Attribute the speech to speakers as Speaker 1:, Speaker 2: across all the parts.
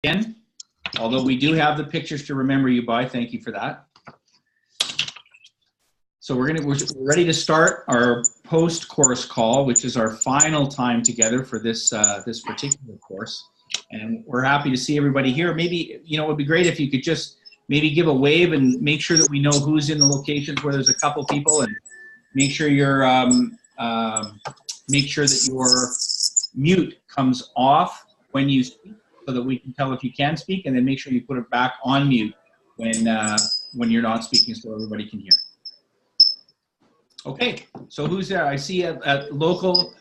Speaker 1: again, although we do have the pictures to remember you by. Thank you for that. So we're ready to start our post-course call, which is our final time together for this this particular course. And we're happy to see everybody here. Maybe, it would be great if you could just maybe give a wave and make sure that we know who's in the locations where there's a couple people, and make sure your mute comes off when you speak, so that we can tell if you can speak, and then make sure you put it back on mute when you're not speaking, so everybody can hear. Okay, so who's there? I see at local,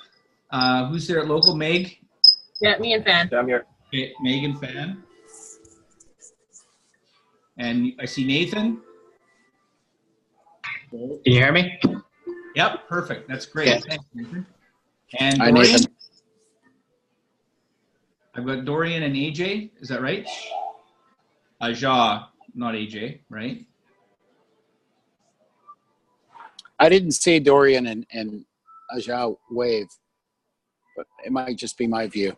Speaker 1: who's there at local? Meg?
Speaker 2: Yeah, me and Fan.
Speaker 3: I'm here.
Speaker 1: Okay, Meg and Fan. And I see Nathan.
Speaker 3: Can you hear me?
Speaker 1: Yep, perfect. That's great.
Speaker 3: Yeah.
Speaker 1: Thanks, Nathan. And
Speaker 3: Hi,
Speaker 1: Dorian.
Speaker 3: Nathan.
Speaker 1: I've got Dorian and AJ. Is that right? Aja, not AJ, right?
Speaker 4: I didn't see Dorian and Aja wave, but it might just be my view.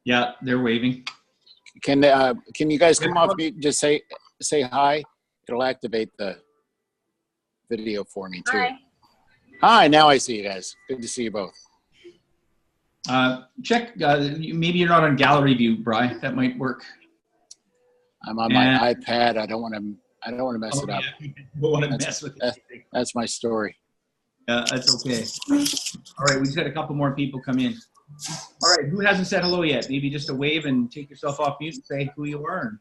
Speaker 1: Yeah, they're waving.
Speaker 4: Can you guys come off mute and just say hi? It'll activate the video for me too.
Speaker 2: Hi.
Speaker 4: Hi, now I see you guys. Good to see you both.
Speaker 1: Check. Maybe you're not on gallery view, Bri. That might work.
Speaker 4: I'm on my iPad. I don't want to mess it up.
Speaker 1: Yeah. You don't want to mess with it.
Speaker 4: That's my story.
Speaker 1: That's okay. All right, we just had a couple more people come in. All right, who hasn't said hello yet? Maybe just a wave and take yourself off mute and say who you are.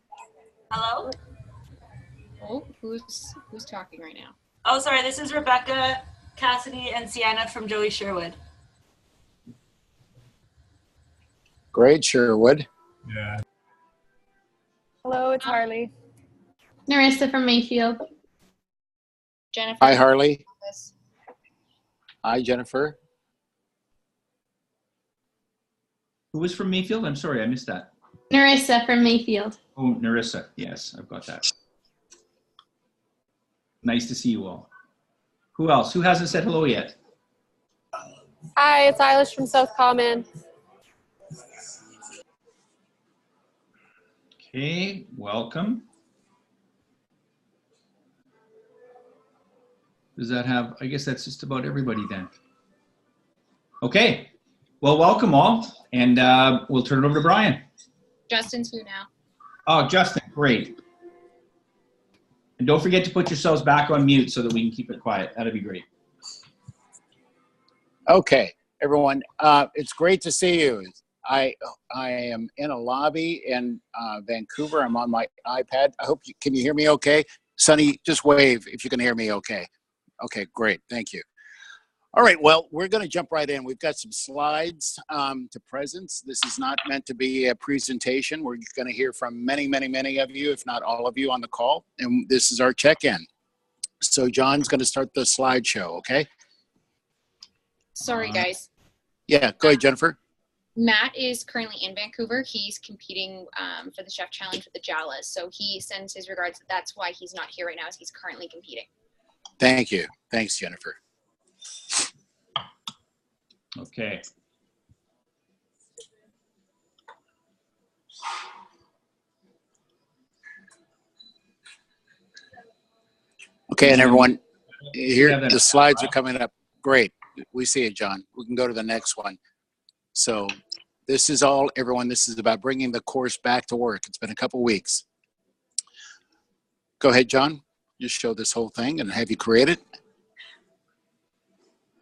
Speaker 2: Hello?
Speaker 5: Oh, who's talking right now?
Speaker 2: Oh, sorry, this is Rebecca, Cassidy, and Sienna from Joey Sherwood.
Speaker 4: Great, Sherwood.
Speaker 3: Yeah.
Speaker 6: Hello, it's Harley.
Speaker 5: Narissa from Mayfield. Jennifer.
Speaker 4: Hi, Harley. Hi, Jennifer.
Speaker 1: Who was from Mayfield? I'm sorry, I missed that.
Speaker 5: Narissa from Mayfield.
Speaker 1: Oh, Narissa. Yes, I've got that. Nice to see you all. Who else? Who hasn't said hello yet?
Speaker 6: Hi, it's Eilish from South Common.
Speaker 1: Okay, welcome. Does that have, I guess that's just about everybody then. Okay, well, welcome all, and we'll turn it over to Brian.
Speaker 5: Justin's here now.
Speaker 1: Oh, Justin, great. And don't forget to put yourselves back on mute so that we can keep it quiet. That'd be great.
Speaker 4: Okay, everyone. It's great to see you. I am in a lobby in Vancouver. I'm on my iPad. I hope can you hear me okay? Sonny, just wave if you can hear me okay. Okay, great. Thank you. All right, well, we're going to jump right in. We've got some slides to presents. This is not meant to be a presentation. We're going to hear from many, many, many of you, if not all of you on the call. And this is our check-in. So John's going to start the slideshow, okay?
Speaker 5: Sorry, guys.
Speaker 4: Yeah, go ahead, Jennifer.
Speaker 5: Matt is currently in Vancouver. He's competing for the Chef Challenge with the Jalas. So he sends his regards. That's why he's not here right now, is he's currently competing.
Speaker 4: Thank you. Thanks, Jennifer.
Speaker 1: Okay.
Speaker 4: Okay, and everyone, here the slides are coming up. Great. We see it, John. We can go to the next one. So this is all, everyone, this is about bringing the course back to work. It's been a couple weeks. Go ahead, John. Just show this whole thing and have you create it.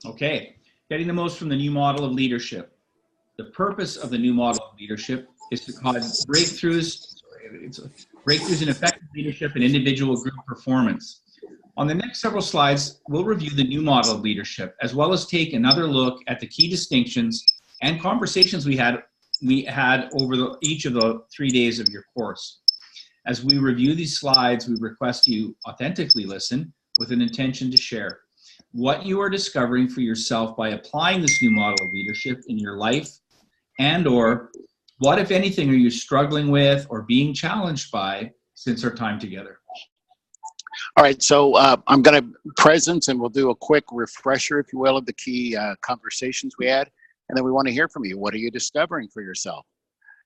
Speaker 1: Okay. Getting the most from the new model of leadership. The purpose of the new model of leadership is to cause breakthroughs in effective leadership and individual group performance. On the next several slides, we'll review the new model of leadership, as well as take another look at the key distinctions and conversations we had over each of the 3 days of your course. As we review these slides, we request you authentically listen with an intention to share what you are discovering for yourself by applying this new model of leadership in your life, and or what, if anything, are you struggling with or being challenged by since our time together?
Speaker 4: All right, so I'm going to present, and we'll do a quick refresher, if you will, of the key conversations we had. And then we want to hear from you. What are you discovering for yourself?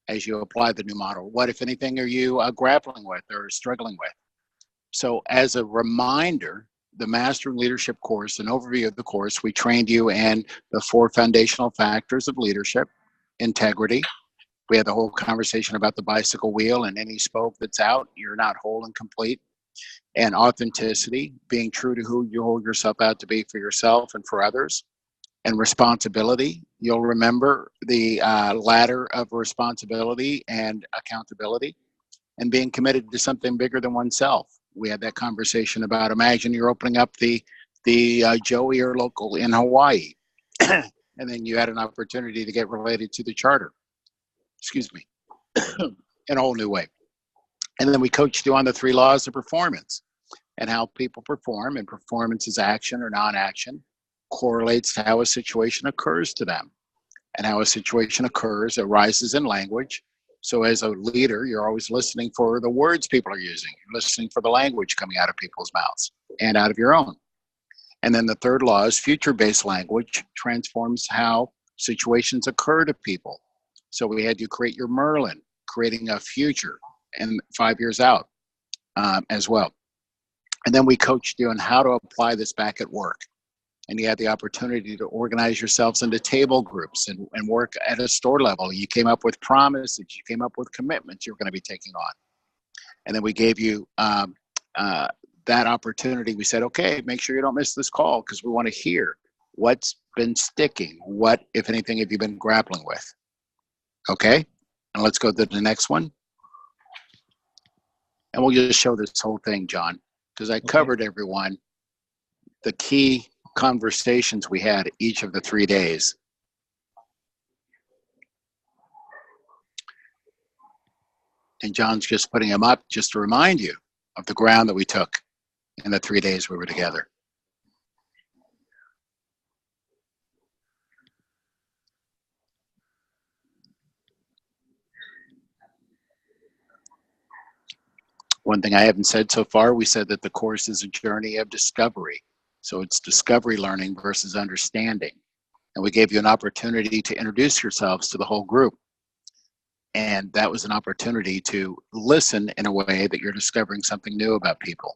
Speaker 4: as you apply the new model? What, if anything, are you grappling with or struggling with? So as a reminder, the Mastering Leadership course, an overview of the course, we trained you in the 4 foundational factors of leadership: integrity. We had the whole conversation about the bicycle wheel and any spoke that's out, you're not whole and complete. And authenticity, being true to who you hold yourself out to be for yourself and for others. And responsibility, you'll remember the ladder of responsibility and accountability, and being committed to something bigger than oneself. We had that conversation about, imagine you're opening up the Joey or local in Hawaii, and then you had an opportunity to get related to the charter, excuse me, in a whole new way. And then we coached you on the 3 laws of performance and how people perform, and performance is action or non-action, correlates to how a situation occurs to them. And how a situation occurs arises in language. So as a leader, you're always listening for the words people are using. You're listening for the language coming out of people's mouths and out of your own. And then the 3rd law is future-based language, transforms how situations occur to people. So we had you create your Merlin, creating a future and 5 years out as well. And then we coached you on how to apply this back at work. And you had the opportunity to organize yourselves into table groups and work at a store level. You came up with promises, you came up with commitments you're going to be taking on. And then we gave you that opportunity. We said, okay, make sure you don't miss this call, because we want to hear what's been sticking. What, if anything, have you been grappling with? Okay, and let's go to the next one. And we'll just show this whole thing, John, because I covered everyone, the key conversations we had each of the 3 days. And John's just putting them up just to remind you of the ground that we took in the 3 days we were together. One thing I haven't said so far, we said that the course is a journey of discovery. So it's discovery learning versus understanding. And we gave you an opportunity to introduce yourselves to the whole group. And that was an opportunity to listen in a way that you're discovering something new about people.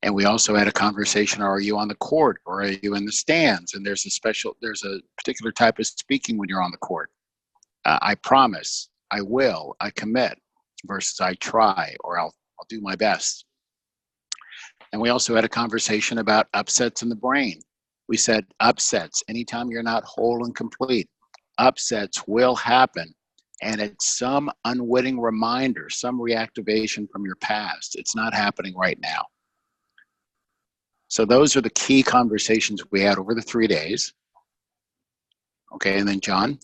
Speaker 4: And we also had a conversation, are you on the court or are you in the stands? And there's a particular type of speaking when you're on the court. I promise, I will, I commit, versus I try, or I'll do my best. And we also had a conversation about upsets in the brain. We said upsets, anytime you're not whole and complete, upsets will happen. And it's some unwitting reminder, some reactivation from your past. It's not happening right now. So those are the key conversations we had over the 3 days. Okay, and then John,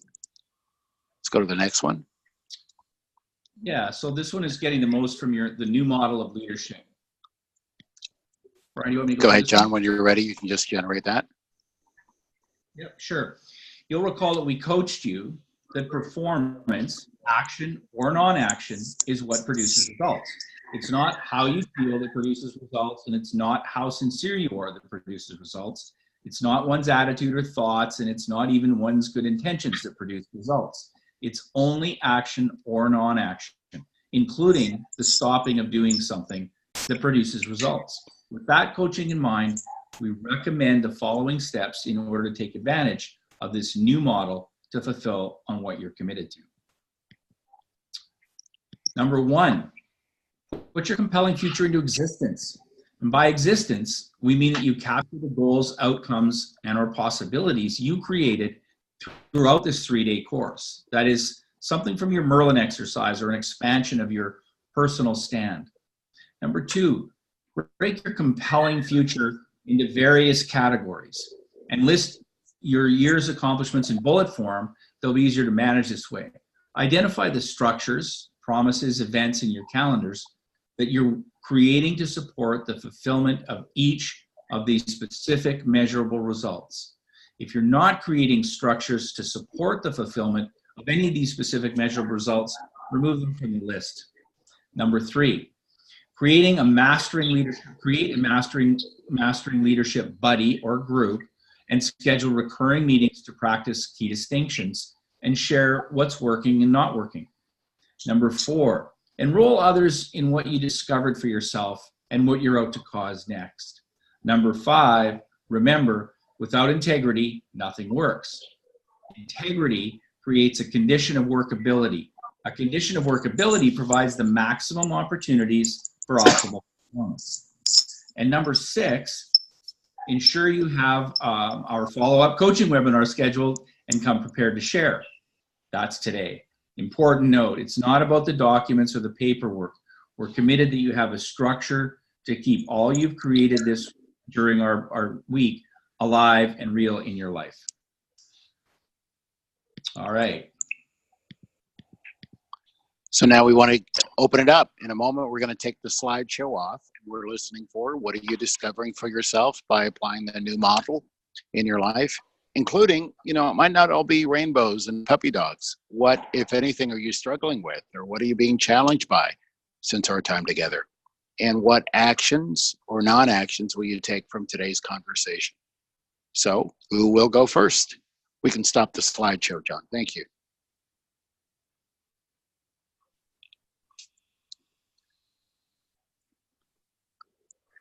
Speaker 4: let's go to the next one.
Speaker 1: Yeah, so this one is getting the most from the new model of leadership. Brian, you want me to
Speaker 4: go ahead, John, when you're ready, you can just generate that.
Speaker 1: Yep, sure. You'll recall that we coached you that performance, action or non-action, is what produces results. It's not how you feel that produces results, and it's not how sincere you are that produces results. It's not one's attitude or thoughts, and it's not even one's good intentions that produce results. It's only action or non-action, including the stopping of doing something, that produces results. With that coaching in mind, we recommend the following steps in order to take advantage of this new model to fulfill on what you're committed to. Number 1, put your compelling future into existence. And by existence, we mean that you capture the goals, outcomes, and or possibilities you created throughout this 3-day course. That is something from your Merlin exercise or an expansion of your personal stand. Number 2, break your compelling future into various categories and list your year's accomplishments in bullet form. They'll be easier to manage this way. Identify the structures, promises, events in your calendars that you're creating to support the fulfillment of each of these specific measurable results. If you're not creating structures to support the fulfillment of any of these specific measurable results, remove them from the list. Number 3, create a mastering leadership buddy or group, and schedule recurring meetings to practice key distinctions and share what's working and not working. Number 4, enroll others in what you discovered for yourself and what you're out to cause next. Number 5, remember, without integrity, nothing works. Integrity creates a condition of workability. A condition of workability provides the maximum opportunities for optimal performance. And number 6, ensure you have our follow-up coaching webinar scheduled and come prepared to share. That's today. Important note, it's not about the documents or the paperwork. We're committed that you have a structure to keep all you've created this during our week alive and real in your life. All right.
Speaker 4: So now we want to open it up. In a moment, we're going to take the slideshow off. We're listening for what are you discovering for yourself by applying the new model in your life, including, you know, it might not all be rainbows and puppy dogs. What, if anything, are you struggling with, or what are you being challenged by since our time together? And what actions or non-actions will you take from today's conversation? So who will go first? We can stop the slideshow, John. Thank you.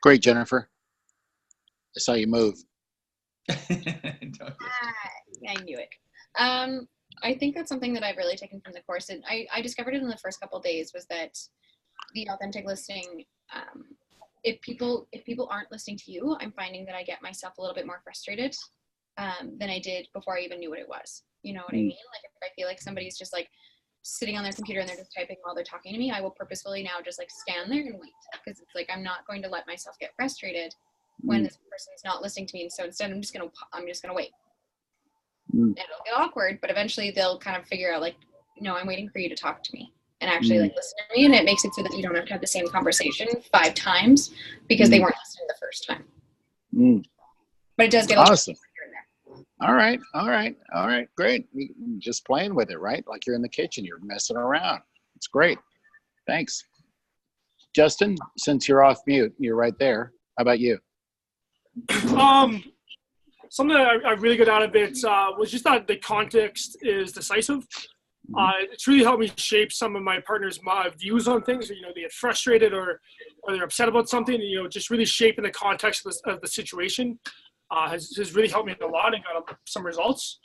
Speaker 4: Great, Jennifer. I saw you move.
Speaker 5: I knew it. I think that's something that I've really taken from the course, and I discovered it in the first couple of days, was that the authentic listening, if people aren't listening to you, I'm finding that I get myself a little bit more frustrated than I did before I even knew what it was. You know what I mean? Like, if I feel like somebody's just like sitting on their computer and they're just typing while they're talking to me, I will purposefully now just like stand there and wait, because it's like I'm not going to let myself get frustrated when this person's not listening to me. And so instead, I'm just gonna wait. And it'll get awkward, but eventually they'll kind of figure out, like, no, I'm waiting for you to talk to me and actually like listen to me. And it makes it so that you don't have to have the same conversation 5 times because they weren't listening the first time. But it does get
Speaker 4: awesome.
Speaker 5: Here and there.
Speaker 4: All right, great. You're just playing with it, right? Like you're in the kitchen, you're messing around. It's great. Thanks. Justin, since you're off mute, you're right there. How about you?
Speaker 3: Something that I really got out of it was just that the context is decisive. It's really helped me shape some of my partner's views on things. You know, they get frustrated or they're upset about something. You know, just really shaping the context of the situation has really helped me a lot and got some results.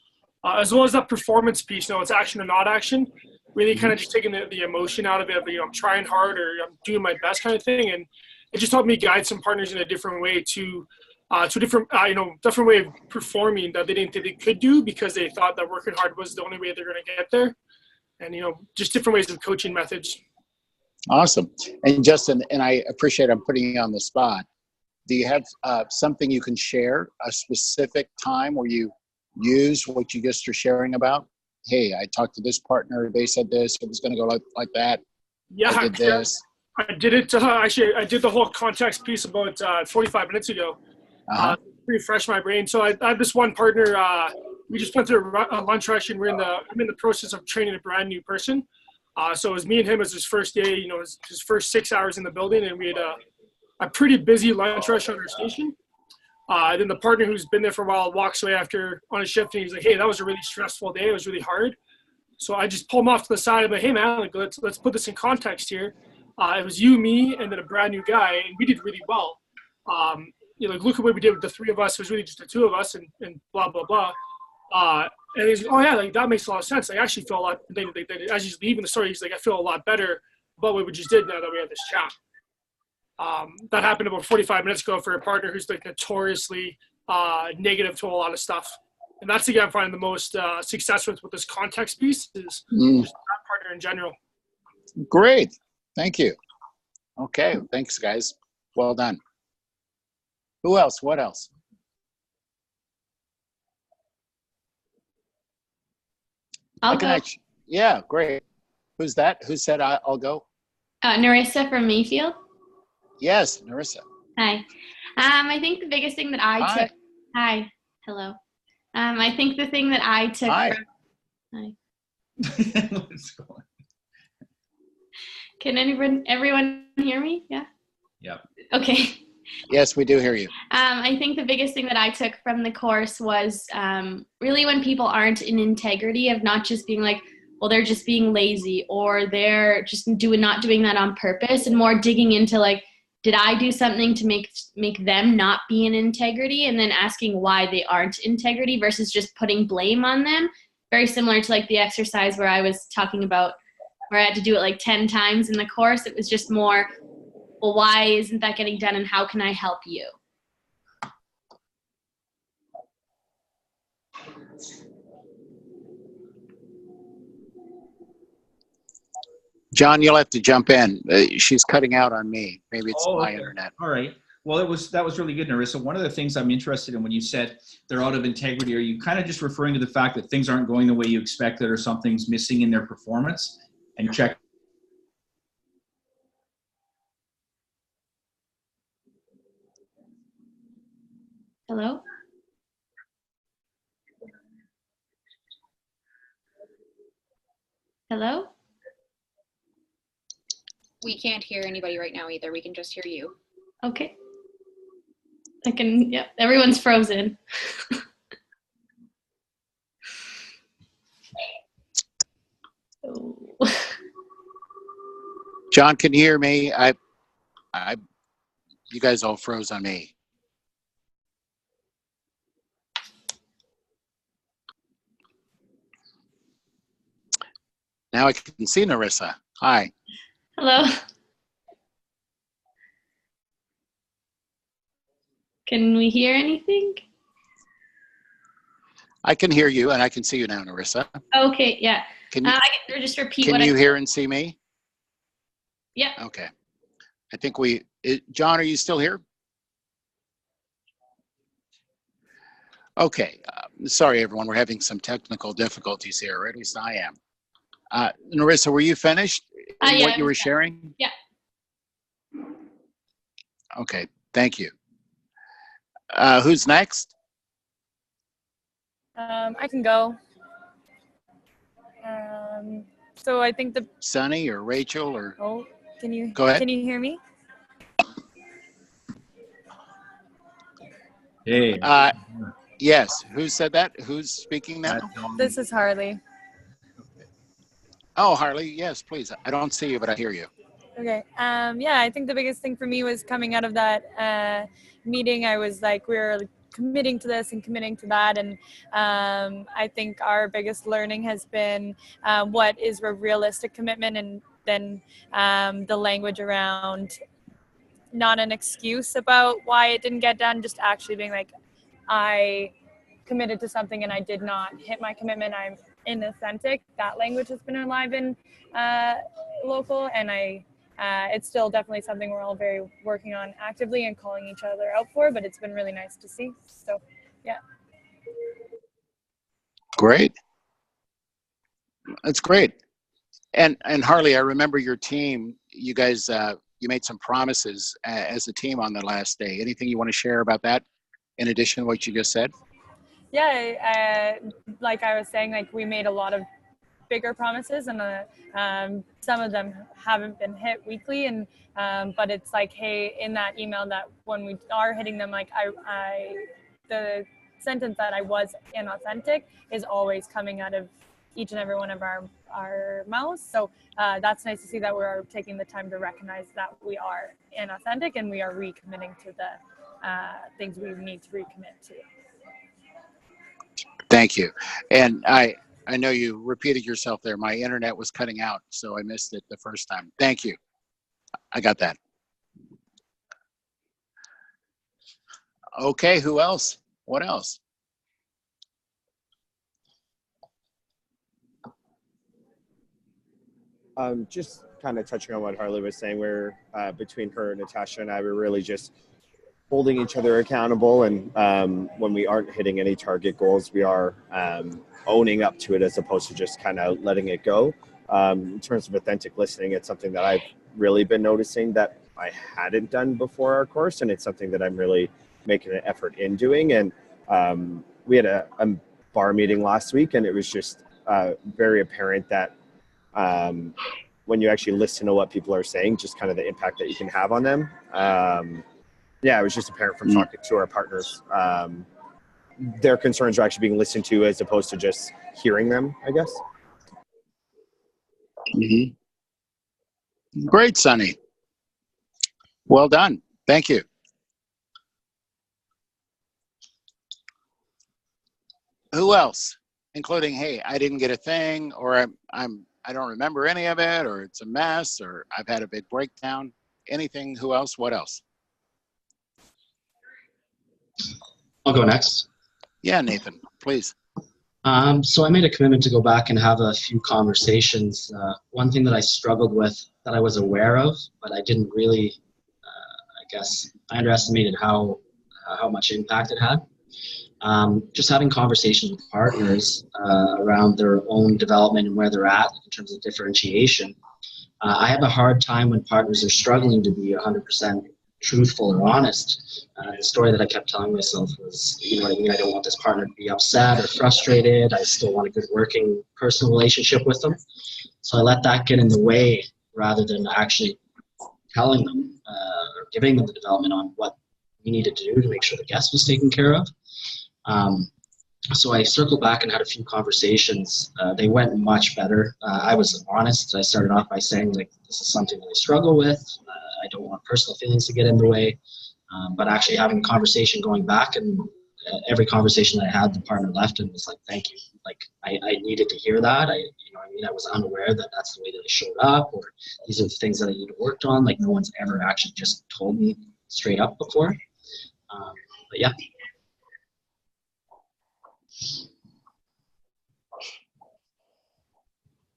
Speaker 3: As well as that performance piece. You know, it's action or not action. Really kind of just taking the emotion out of it. You know, I'm trying hard or I'm doing my best kind of thing, and it just helped me guide some partners in a different way to a different way of performing that they didn't think they could do because they thought that working hard was the only way they're going to get there. And, you know, just different ways of coaching methods.
Speaker 4: Awesome. And Justin, and I appreciate I'm putting you on the spot. Do you have something you can share, a specific time where you use what you just are sharing about? Hey, I talked to this partner. They said this. It was going to go like that.
Speaker 3: Yeah,
Speaker 4: I did this.
Speaker 3: I did it. Actually, I did the whole context piece about 45 minutes ago. Pretty fresh in my brain. So I have this one partner. We just went through a lunch rush, and I'm in the process of training a brand new person. So it was me and him as his first day. You know, his first 6 hours in the building, and we had a pretty busy lunch rush on our station. Then the partner who's been there for a while walks away after on a shift, and he's like, "Hey, that was a really stressful day. It was really hard." So I just pull him off to the side. I'm like, "Hey, man, like let's put this in context here. It was you, me, and then a brand new guy, and we did really well. You know, like, look at what we did with the 3 of us. It was really just the 2 of us, and blah blah blah." And he's like, "Oh yeah, like that makes a lot of sense. I actually feel a lot." As he's leaving the story, he's like, "I feel a lot better about what we just did now that we had this chat." That happened about 45 minutes ago for a partner who's like notoriously negative to a lot of stuff. And that's the guy I'm finding the most success with this context piece is just that partner in general.
Speaker 4: Great. Thank you. Okay. Thanks, guys. Well done. Who else? What else?
Speaker 7: I'll go.
Speaker 4: Yeah, great. Who's that? Who said I'll go?
Speaker 7: Narissa from Mayfield.
Speaker 4: Yes, Narissa.
Speaker 7: Hi. I think the biggest thing that I took. Hi. Hello. I think the thing that I took.
Speaker 4: Hi.
Speaker 7: Hi.
Speaker 1: Let's go on.
Speaker 7: Can everyone hear me? Yeah.
Speaker 1: Yeah.
Speaker 7: Okay.
Speaker 4: Yes, we do hear you.
Speaker 7: I think the biggest thing that I took from the course was really when people aren't in integrity of not just being like, well, they're just being lazy or they're just not doing that on purpose, and more digging into like, did I do something to make them not be in integrity, and then asking why they aren't integrity versus just putting blame on them. Very similar to like the exercise where I was talking about where I had to do it like 10 times in the course. It was just more, well, why isn't that getting done and how can I help you?
Speaker 4: John, you'll have to jump in. She's cutting out on me. Maybe it's my internet.
Speaker 1: All right. Well, that was really good, Narissa. One of the things I'm interested in when you said they're out of integrity, are you kind of just referring to the fact that things aren't going the way you expected or something's missing in their performance? And check.
Speaker 7: Hello? Hello?
Speaker 5: We can't hear anybody right now either. We can just hear you.
Speaker 7: Okay. Yep, everyone's frozen. Oh.
Speaker 4: John, can you hear me? You guys all froze on me. Now I can see Narissa. Hi.
Speaker 7: Hello. Can we hear anything?
Speaker 4: I can hear you, and I can see you now, Narissa.
Speaker 7: Okay, yeah.
Speaker 4: Can you,
Speaker 7: I can just repeat
Speaker 4: can
Speaker 7: what
Speaker 4: you
Speaker 7: I
Speaker 4: hear and see me?
Speaker 7: Yeah.
Speaker 4: Okay. I think John, are you still here? Okay. Sorry, everyone. We're having some technical difficulties here, or at least I am. Narissa, were you finished in
Speaker 7: yeah,
Speaker 4: what you were sharing?
Speaker 7: Yeah.
Speaker 4: Okay. Thank you. Who's next?
Speaker 8: I can go. So I think
Speaker 4: Sunny or Rachel or?
Speaker 8: Oh,
Speaker 4: Go ahead.
Speaker 8: Can you hear me?
Speaker 1: Hey.
Speaker 4: Yes. Who said that? Who's speaking now?
Speaker 8: This is Harley.
Speaker 4: Oh, Harley. Yes, please. I don't see you, but I hear you.
Speaker 8: Okay. Yeah, I think the biggest thing for me was coming out of that meeting. I was like, we were committing to this and committing to that, and I think our biggest learning has been what is a realistic commitment, and then the language around not an excuse about why it didn't get done, just actually being like, I committed to something and I did not hit my commitment. I'm inauthentic. That language has been alive in local, and it's still definitely something we're all very working on actively and calling each other out for, but it's been really nice to see. So, yeah.
Speaker 4: Great. That's great. And Harley, I remember your team, you guys, you made some promises as a team on the last day. Anything you want to share about that in addition to what you just said?
Speaker 8: Yeah, like I was saying, like we made a lot of bigger promises, and some of them haven't been hit weekly, and but it's like, hey, in that email, that when we are hitting them, like the sentence that I was inauthentic is always coming out of each and every one of our mouths. So that's nice to see that we're taking the time to recognize that we are inauthentic and we are recommitting to the things we need to recommit to.
Speaker 4: Thank you. And I know you repeated yourself there. My internet was cutting out, so I missed it the first time. Thank you. I got that. Okay, who else? What else?
Speaker 9: Just kind of touching on what Harley was saying, where between her, Natasha, and I were really just holding each other accountable, and when we aren't hitting any target goals, we are owning up to it as opposed to just kind of letting it go. In terms of authentic listening, it's something that I've really been noticing that I hadn't done before our course, and it's something that I'm really making an effort in doing. And we had a bar meeting last week, and it was just very apparent that when you actually listen to what people are saying, just kind of the impact that you can have on them. Yeah, it was just apparent from talking to our partners. Their concerns are actually being listened to as opposed to just hearing them, I guess.
Speaker 4: Mm-hmm. Great, Sonny. Well done. Thank you. Who else? Including, hey, I didn't get a thing, or I don't remember any of it, or it's a mess, or I've had a big breakdown. Anything? Who else? What else?
Speaker 10: I'll go next.
Speaker 4: Yeah, Nathan, please.
Speaker 10: So I made a commitment to go back and have a few conversations. One thing that I struggled with that I was aware of, but I didn't really, I guess, I underestimated how much impact it had. Just having conversations with partners around their own development and where they're at in terms of differentiation. I have a hard time when partners are struggling to be 100% truthful or honest. The story that I kept telling myself was, you know what I mean, I don't want this partner to be upset or frustrated. I still want a good working personal relationship with them. So I let that get in the way rather than actually telling them or giving them the development on what we needed to do to make sure the guest was taken care of. So I circled back and had a few conversations. They went much better. I was honest. I started off by saying, like, this is something that I struggle with. I don't want personal feelings to get in the way. But actually having a conversation, going back, and every conversation that I had, the partner left and was like, thank you. Like, I needed to hear that. I was unaware that that's the way that I showed up, or these are the things that I need to work on. Like, no one's ever actually just told me straight up before. But yeah.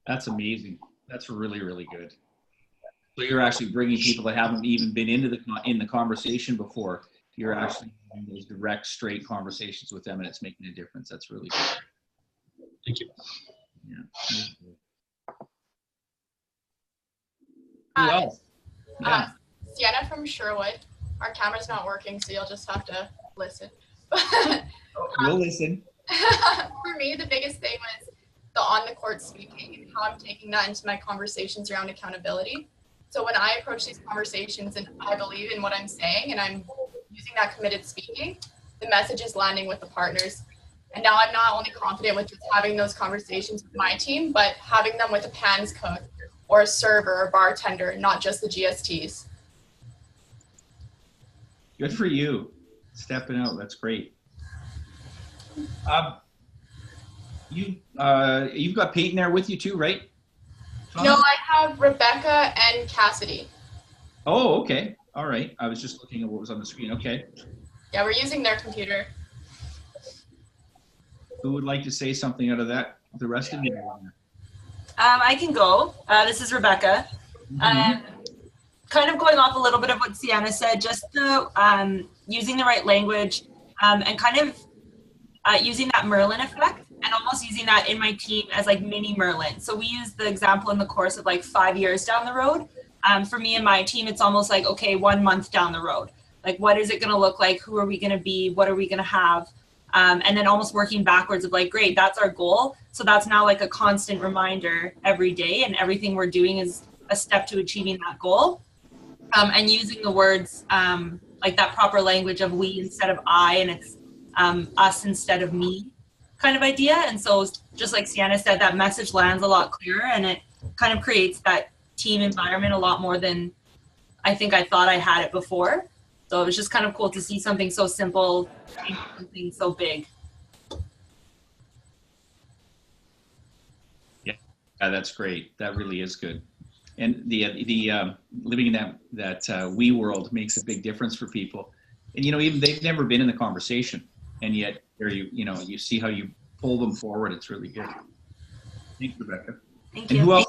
Speaker 1: That's amazing. That's really, really good. So you're actually bringing people that haven't even been in the conversation before. You're actually having those direct, straight conversations with them, and it's making a difference. That's really good.
Speaker 10: Thank you.
Speaker 1: Yeah. Who else? Yeah.
Speaker 11: Sienna from Sherwood. Our camera's not working, so you'll just have to listen.
Speaker 1: We'll listen.
Speaker 11: For me, the biggest thing was the on-the-court speaking and how I'm taking that into my conversations around accountability. So when I approach these conversations and I believe in what I'm saying and I'm using that committed speaking, the message is landing with the partners. And now I'm not only confident with just having those conversations with my team, but having them with a PANS cook or a server or bartender, not just the GSTs.
Speaker 1: Good for you. Stepping out. That's great. You've got Peyton there with you too, right?
Speaker 11: No, I have Rebecca and Cassidy.
Speaker 1: Oh, okay. All right. I was just looking at what was on the screen. Okay.
Speaker 11: Yeah, we're using their computer.
Speaker 1: Who would like to say something out of that? The rest of you?
Speaker 2: I can go. This is Rebecca.
Speaker 1: Mm-hmm.
Speaker 2: Kind of going off a little bit of what Sienna said, just the using the right language and kind of using that Merlin effect and almost using that in my team as like mini Merlin. So we use the example in the course of like 5 years down the road. For me and my team, it's almost like, okay, 1 month down the road. Like, what is it going to look like? Who are we going to be? What are we going to have? And then almost working backwards of like, great, that's our goal. So that's now like a constant reminder every day, and everything we're doing is a step to achieving that goal. And using the words like that proper language of we instead of I, and it's us instead of me kind of idea. And so just like Sienna said, that message lands a lot clearer, and it kind of creates that team environment a lot more than I think I thought I had it before. So it was just kind of cool to see something so simple, something so big.
Speaker 1: Yeah, that's great. That really is good. And the living in that we world makes a big difference for people. And even they've never been in the conversation, and yet there you see how you pull them forward. It's really good. Thanks, Rebecca.
Speaker 2: Thank
Speaker 1: and
Speaker 2: you.
Speaker 1: who else?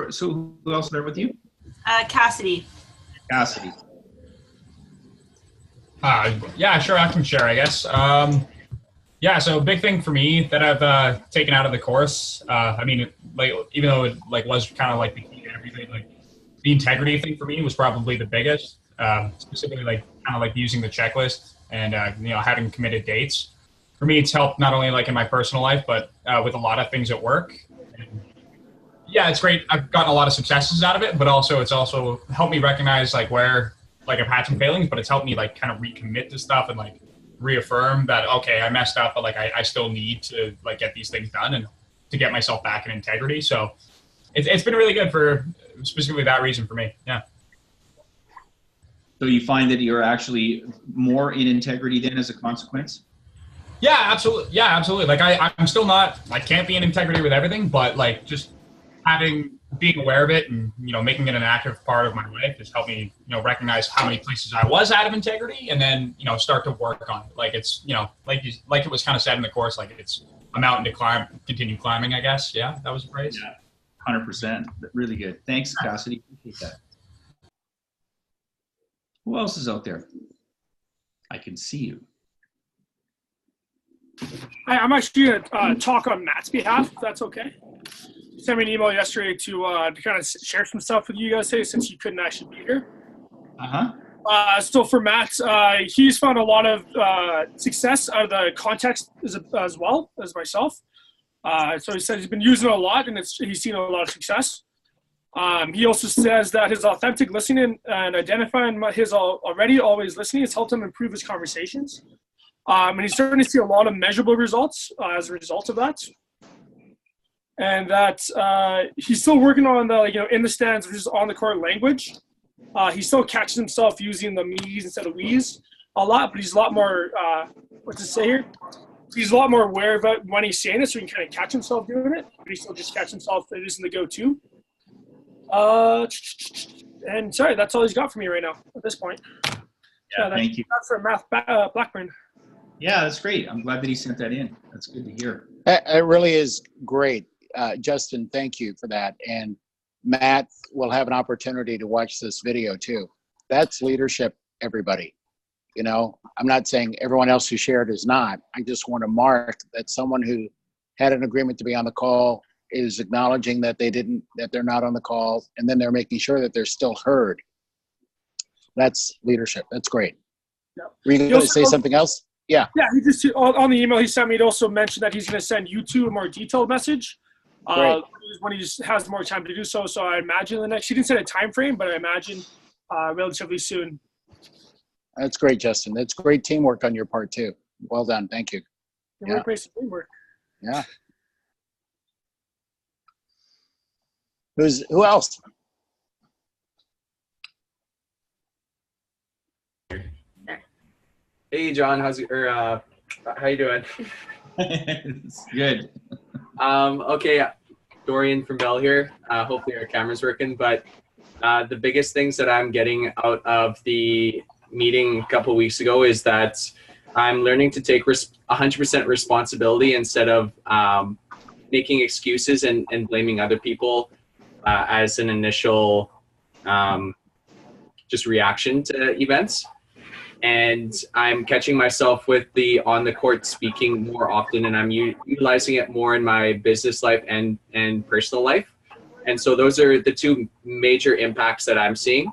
Speaker 1: So who else there with you?
Speaker 2: Cassidy.
Speaker 1: Cassidy.
Speaker 12: Yeah, sure, I can share, I guess. Yeah, so a big thing for me that I've taken out of the course, I mean, like, even though it like was kind of like the key to everything, like the integrity thing for me was probably the biggest, specifically like kind of like using the checklist and, having committed dates. For me, it's helped not only like in my personal life, but with a lot of things at work. And yeah, it's great. I've gotten a lot of successes out of it, but also it's also helped me recognize like where like I've had some failings, but it's helped me like kind of recommit to stuff and like reaffirm that, okay, I messed up, but like I still need to like get these things done and to get myself back in integrity. So it's been really good for specifically that reason for me. Yeah.
Speaker 1: So you find that you're actually more in integrity then as a consequence?
Speaker 12: Yeah, absolutely. Yeah, absolutely. Like I'm still not, I can't be in integrity with everything, but like just being aware of it and, you know, making it an active part of my life has helped me, you know, recognize how many places I was out of integrity and then, you know, start to work on it. Like it's, you know, like it was kind of said in the course, like it's a mountain to climb, continue climbing, I guess. Yeah, that was a phrase.
Speaker 1: Yeah, 100%. Really good. Thanks, Cassidy. Appreciate that. Who else is out there? I can see you.
Speaker 3: I'm actually going to talk on Matt's behalf, if that's okay. He sent me an email yesterday to kind of share some stuff with you guys today since you couldn't actually be here. So for Matt, he's found a lot of success out of the context as well as myself. So he said he's been using it a lot and he's seen a lot of success. He also says that his authentic listening and identifying his already always listening has helped him improve his conversations. And he's starting to see a lot of measurable results as a result of that. And that he's still working on the, you know, in the stands, which is on the court language. He still catches himself using the me's instead of we's a lot, but he's a lot more, what to say here? He's a lot more aware of it when he's saying it, so he can kind of catch himself doing it, but he still just catch himself using the go-to. And sorry, that's all he's got for me right now at this point.
Speaker 1: Yeah, thank you.
Speaker 3: That's for Matt Blackburn.
Speaker 1: Yeah, that's great. I'm glad that he sent that in. That's good to hear.
Speaker 4: It really is great. Justin, thank you for that. And Matt will have an opportunity to watch this video too. That's leadership, everybody. You know, I'm not saying everyone else who shared is not. I just want to mark that someone who had an agreement to be on the call is acknowledging that they're not on the call, and then they're making sure that they're still heard. That's leadership. That's great.
Speaker 3: Yep.
Speaker 4: Were you going to say something else? Yeah.
Speaker 3: Yeah, he just on the email he sent me, he also mentioned that he's going to send you two a more detailed message when he has more time to do so. So I imagine he didn't set a time frame, but I imagine relatively soon.
Speaker 4: That's great, Justin. That's great teamwork on your part too. Well done. Thank you.
Speaker 3: Teamwork.
Speaker 4: Yeah. Who else?
Speaker 13: Hey, John. How you doing?
Speaker 1: It's good.
Speaker 13: Okay, Dorian from Bell here. Hopefully our camera's working. But the biggest things that I'm getting out of the meeting a couple weeks ago is that I'm learning to take 100% responsibility instead of making excuses and blaming other people as an initial just reaction to events. And I'm catching myself with the on-the-court speaking more often, and I'm utilizing it more in my business life and personal life. And so those are the two major impacts that I'm seeing.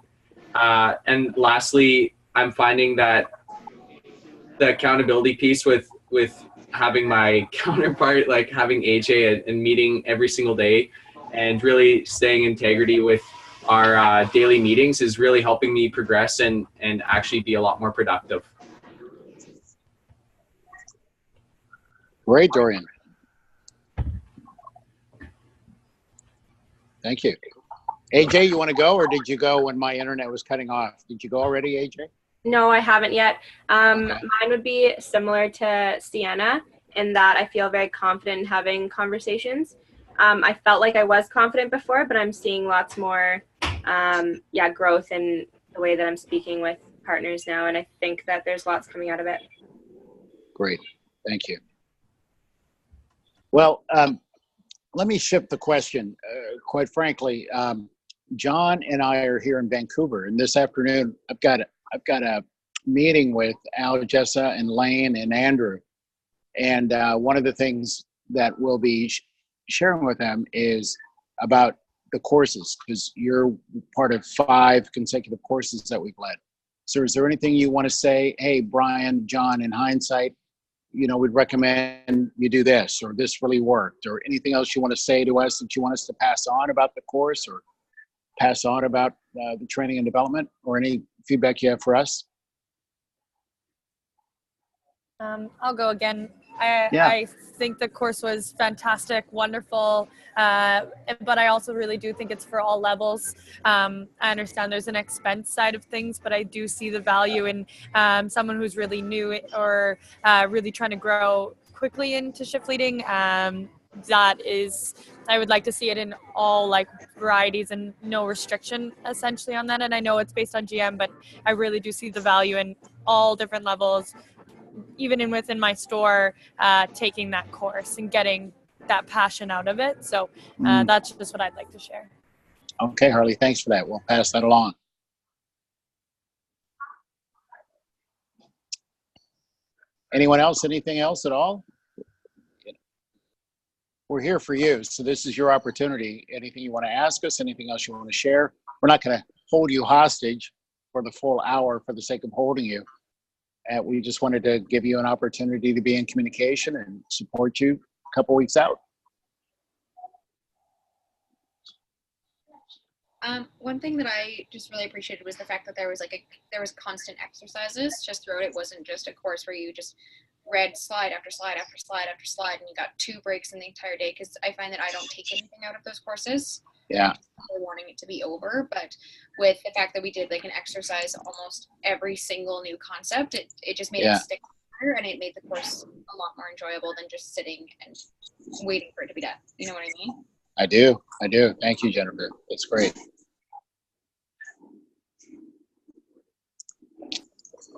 Speaker 13: And lastly, I'm finding that the accountability piece with having my counterpart, like having AJ and meeting every single day and really staying in integrity with our daily meetings is really helping me progress and actually be a lot more productive.
Speaker 4: Great, Dorian. Thank you. AJ, you want to go, or did you go when my internet was cutting off? Did you go already, AJ?
Speaker 6: No, I haven't yet. Mine would be similar to Sienna in that I feel very confident in having conversations. I felt like I was confident before, but I'm seeing lots more growth in the way that I'm speaking with partners now, and I think that there's lots coming out of it.
Speaker 4: Great. Thank you. Well, let me shift the question. Quite frankly, John and I are here in Vancouver, and this afternoon I've got a meeting with Al, Jessa, and Lane and Andrew, and one of the things that we'll be sharing with them is about the courses, because you're part of 5 consecutive courses that we've led. So is there anything you want to say, hey, Brian, John, in hindsight, we'd recommend you do this, or this really worked, or anything else you want to say to us that you want us to pass on about the course, or pass on about the training and development, or any feedback you have for us?
Speaker 8: I'll go again.
Speaker 4: Yeah.
Speaker 8: I think the course was fantastic, wonderful, but I also really do think it's for all levels. I understand there's an expense side of things, but I do see the value in someone who's really new or really trying to grow quickly into shift leading. That is, I would like to see it in all like varieties and no restriction essentially on that. And I know it's based on GM, but I really do see the value in all different levels, even within my store, taking that course and getting that passion out of it. So that's just what I'd like to share.
Speaker 4: Okay, Harley, thanks for that. We'll pass that along. Anyone else? Anything else at all? We're here for you, so this is your opportunity. Anything you want to ask us, anything else you want to share? We're not going to hold you hostage for the full hour for the sake of holding you. We just wanted to give you an opportunity to be in communication and support you a couple weeks out.
Speaker 5: One thing that I just really appreciated was the fact that there was constant exercises just throughout. It wasn't just a course where you just read slide after slide after slide after slide and you got 2 breaks in the entire day, because I find that I don't take anything out of those courses.
Speaker 4: Yeah.
Speaker 5: Wanting it to be over, but with the fact that we did like an exercise almost every single new concept, it just made it stick better, and it made the course a lot more enjoyable than just sitting and waiting for it to be done. You know what I mean?
Speaker 4: I do. Thank you, Jennifer. That's great.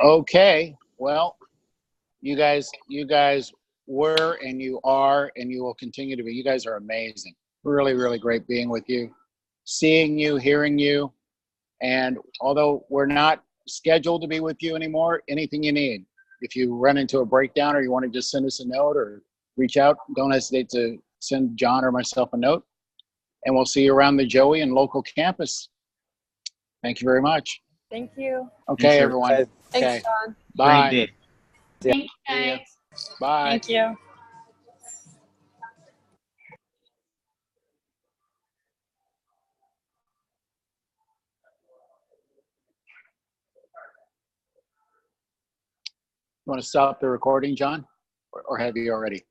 Speaker 4: Okay. Well, you guys were, and you are, and you will continue to be. You guys are amazing. Really, really great being with you, seeing you, hearing you. And although we're not scheduled to be with you anymore, anything you need, if you run into a breakdown or you want to just send us a note or reach out, don't hesitate to send John or myself a note. And we'll see you around the Joey and local campus. Thank you very much.
Speaker 8: Thank you.
Speaker 4: Okay, everyone. Okay.
Speaker 8: Thanks, John.
Speaker 4: Bye.
Speaker 1: Great day.
Speaker 7: Thanks, guys.
Speaker 4: Bye.
Speaker 8: Thank you.
Speaker 4: You want to stop the recording, John? Or have you already?